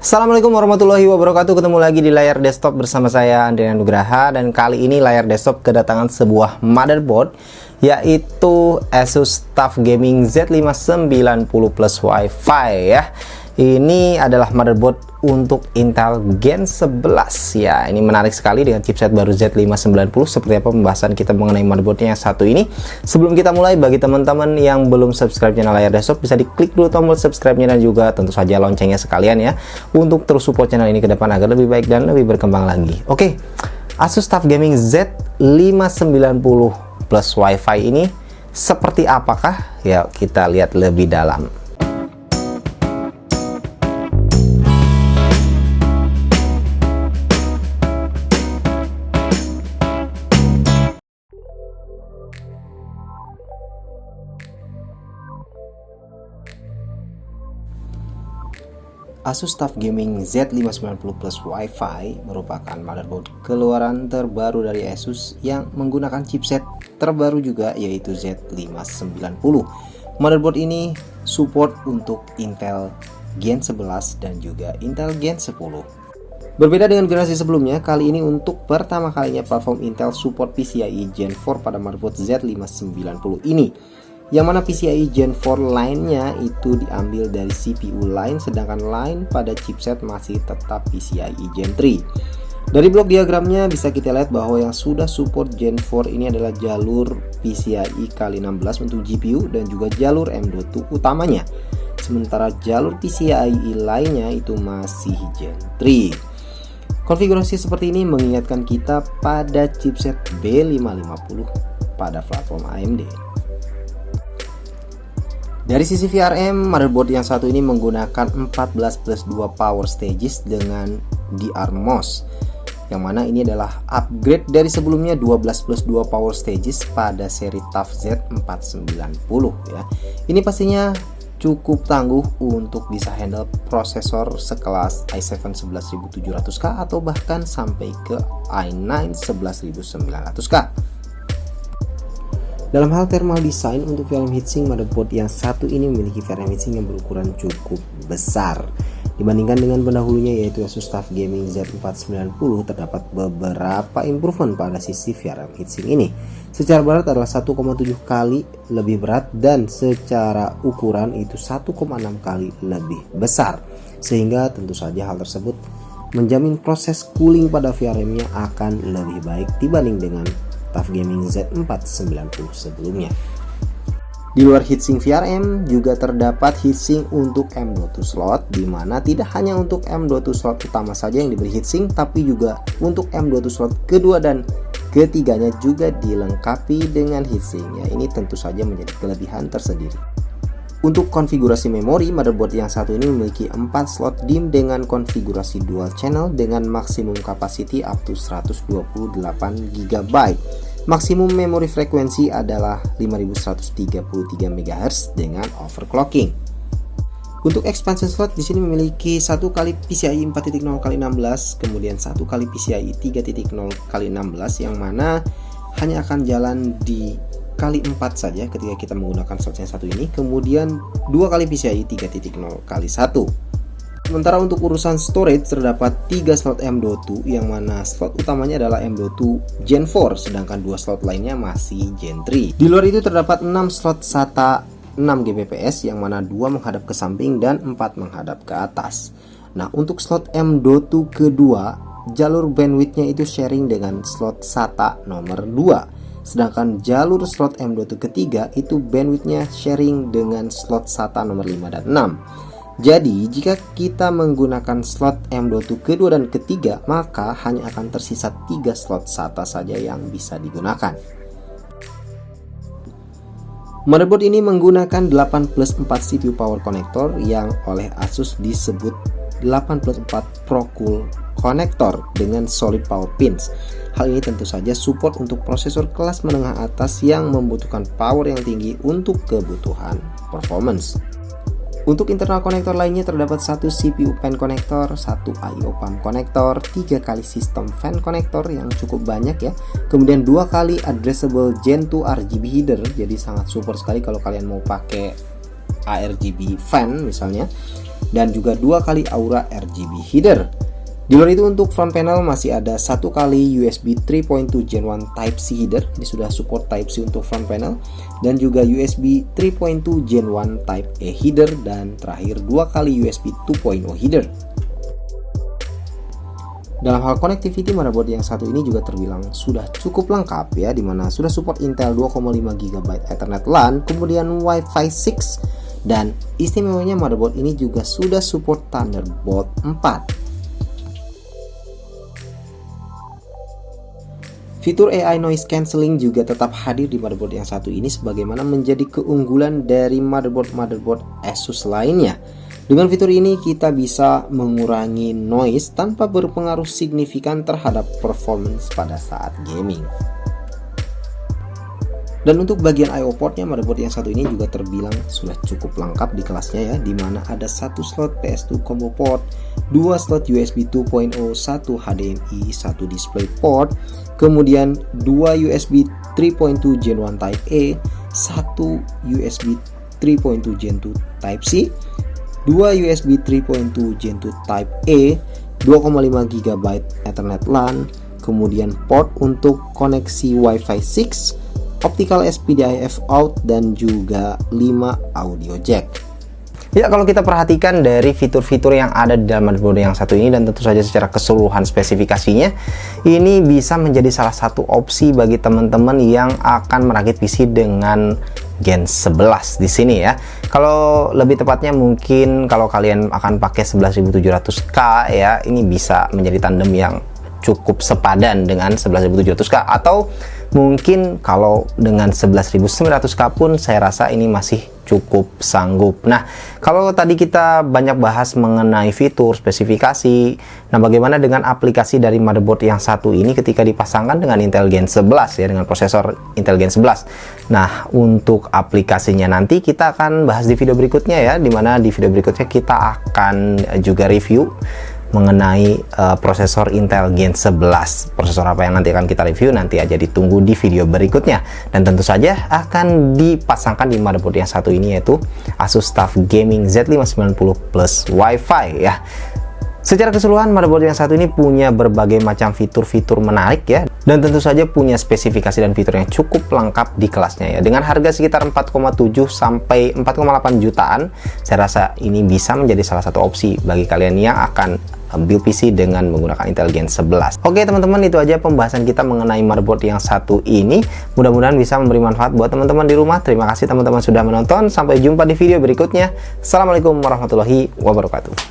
Assalamualaikum warahmatullahi wabarakatuh. Ketemu lagi di layar desktop bersama saya Andrian Nugraha. Dan kali ini layar desktop kedatangan sebuah motherboard, yaitu Asus TUF Gaming Z590 Plus Wi-Fi ya. Ini adalah motherboard untuk Intel Gen 11 ya. Ini menarik sekali dengan chipset baru Z590. Seperti apa pembahasan kita mengenai motherboardnya yang satu ini. Sebelum kita mulai, bagi teman-teman yang belum subscribe channel layar desktop, bisa diklik dulu tombol subscribe-nya dan juga tentu saja loncengnya sekalian ya, untuk terus support channel ini ke depan agar lebih baik dan lebih berkembang lagi. Oke, Asus TUF Gaming Z590 Plus Wi-Fi ini seperti apakah? Ya, kita lihat lebih dalam. Asus TUF Gaming Z590 Plus Wi-Fi merupakan motherboard keluaran terbaru dari Asus yang menggunakan chipset terbaru juga, yaitu Z590. Motherboard ini support untuk Intel Gen 11 dan juga Intel Gen 10. Berbeda dengan generasi sebelumnya, kali ini untuk pertama kalinya platform Intel support PCIe Gen 4 pada motherboard Z590 ini. Yang mana PCIe Gen 4 lainnya itu diambil dari CPU lain, sedangkan lain pada chipset masih tetap PCIe Gen 3. Dari blok diagramnya bisa kita lihat bahwa yang sudah support Gen 4 ini adalah jalur PCIe x16 untuk GPU dan juga jalur M.2 utamanya. Sementara jalur PCIe lainnya itu masih Gen 3. Konfigurasi seperti ini mengingatkan kita pada chipset B550 pada platform AMD. Dari sisi VRM, motherboard yang satu ini menggunakan 14+2 power stages dengan DRMOS, yang mana ini adalah upgrade dari sebelumnya 12+2 power stages pada seri TUF Z490 ya. Ini pastinya cukup tangguh untuk bisa handle prosesor sekelas i7 11700K atau bahkan sampai ke i9 11900K. Dalam hal thermal design, untuk VRM heatsink, motherboard yang satu ini memiliki VRM heatsink yang berukuran cukup besar. Dibandingkan dengan pendahulunya yaitu Asus TUF Gaming Z490, terdapat beberapa improvement pada sisi VRM heatsink ini. Secara berat adalah 1,7 kali lebih berat dan secara ukuran itu 1,6 kali lebih besar. Sehingga tentu saja hal tersebut menjamin proses cooling pada VRM-nya akan lebih baik dibanding dengan TUF Gaming Z490 sebelumnya. Di luar heatsink VRM juga terdapat heatsink untuk M.2 slot, di mana tidak hanya untuk M.2 slot utama saja yang diberi heatsink, tapi juga untuk M.2 slot kedua dan ketiganya juga dilengkapi dengan heatsink. Ya, ini tentu saja menjadi kelebihan tersendiri. Untuk konfigurasi memori, motherboard yang satu ini memiliki 4 slot DIMM dengan konfigurasi dual channel dengan maksimum capacity up to 128 GB. Maksimum memori frekuensi adalah 5133 MHz dengan overclocking. Untuk expansion slot di sini memiliki 1 kali PCIe 4.0x16, kemudian 1 kali PCIe 3.0x16 yang mana hanya akan jalan di kali 4 saja ketika kita menggunakan slot yang satu ini, kemudian 2 kali PCIe 3.0x1. Sementara untuk urusan storage terdapat 3 slot M.2 yang mana slot utamanya adalah M.2 Gen 4, sedangkan 2 slot lainnya masih Gen 3. Di luar itu terdapat 6 slot SATA 6 Gbps yang mana 2 menghadap ke samping dan 4 menghadap ke atas. Nah, untuk slot M.2 kedua, jalur bandwidthnya itu sharing dengan slot SATA nomor 2. Sedangkan jalur slot M.2 ketiga itu bandwidthnya sharing dengan slot SATA nomor 5 dan 6. Jadi jika kita menggunakan slot M.2 kedua dan ketiga, maka hanya akan tersisa 3 slot SATA saja yang bisa digunakan. Motherboard ini menggunakan 8+4 CPU power connector yang oleh Asus disebut 8+4 Pro Cool Connector dengan solid power pins. Hal ini tentu saja support untuk prosesor kelas menengah atas yang membutuhkan power yang tinggi untuk kebutuhan performance. Untuk internal konektor lainnya terdapat 1 CPU fan connector, 1 I/O pump connector, 3 kali sistem fan connector yang cukup banyak ya. Kemudian 2 kali addressable Gen 2 RGB header, jadi sangat support sekali kalau kalian mau pakai ARGB fan misalnya, dan juga 2 kali aura RGB header. Di luar itu untuk front panel masih ada 1 kali USB 3.2 Gen 1 Type-C header. Ini sudah support Type-C untuk front panel, dan juga USB 3.2 Gen 1 Type-A header, dan terakhir 2 kali USB 2.0 header. Dalam hal connectivity, motherboard yang satu ini juga terbilang sudah cukup lengkap ya, dimana sudah support Intel 2,5 GB Ethernet LAN, kemudian Wi-Fi 6, dan istimewanya motherboard ini juga sudah support Thunderbolt 4. Fitur AI noise cancelling juga tetap hadir di motherboard yang satu ini, sebagaimana menjadi keunggulan dari motherboard Asus lainnya. Dengan fitur ini kita bisa mengurangi noise tanpa berpengaruh signifikan terhadap performance pada saat gaming. Dan untuk bagian I/O portnya, motherboard yang satu ini juga terbilang sudah cukup lengkap di kelasnya ya, dimana ada 1 slot PS2 combo port, 2 slot USB 2.0, 1 HDMI, 1 display port, kemudian 2 USB 3.2 Gen 1 Type-A, 1 USB 3.2 Gen 2 Type-C, 2 USB 3.2 Gen 2 Type-A, 2,5 GB Ethernet LAN, kemudian port untuk koneksi Wi-Fi 6, optical SPDIF out, dan juga 5 audio jack. Ya, kalau kita perhatikan dari fitur-fitur yang ada di dalam motherboard yang satu ini, dan tentu saja secara keseluruhan spesifikasinya, ini bisa menjadi salah satu opsi bagi teman-teman yang akan merakit PC dengan Gen 11 di sini ya. Kalau lebih tepatnya mungkin kalau kalian akan pakai 11700K ya, ini bisa menjadi tandem yang cukup sepadan dengan 11700K, atau mungkin kalau dengan 11900K pun saya rasa ini masih cukup sanggup. Nah, kalau tadi kita banyak bahas mengenai fitur, spesifikasi, nah bagaimana dengan aplikasi dari motherboard yang satu ini ketika dipasangkan dengan Intel Gen 11 ya, dengan prosesor Intel Gen 11. Nah, untuk aplikasinya nanti kita akan bahas di video berikutnya ya, dimana di video berikutnya kita akan juga review mengenai prosesor Intel Gen 11. Prosesor apa yang nanti akan kita review, nanti aja ditunggu di video berikutnya. Dan tentu saja akan dipasangkan di motherboard yang satu ini, yaitu Asus TUF Gaming Z590 Plus Wi-Fi ya. Secara keseluruhan, motherboard yang satu ini punya berbagai macam fitur-fitur menarik ya, dan tentu saja punya spesifikasi dan fitur yang cukup lengkap di kelasnya ya. Dengan harga sekitar 4,7 sampai 4,8 jutaan, saya rasa ini bisa menjadi salah satu opsi bagi kalian yang akan build PC dengan menggunakan Intel Gen 11. Oke teman-teman, itu aja pembahasan kita mengenai motherboard yang satu ini. Mudah-mudahan bisa memberi manfaat buat teman-teman di rumah. Terima kasih teman-teman sudah menonton. Sampai jumpa di video berikutnya. Assalamualaikum warahmatullahi wabarakatuh.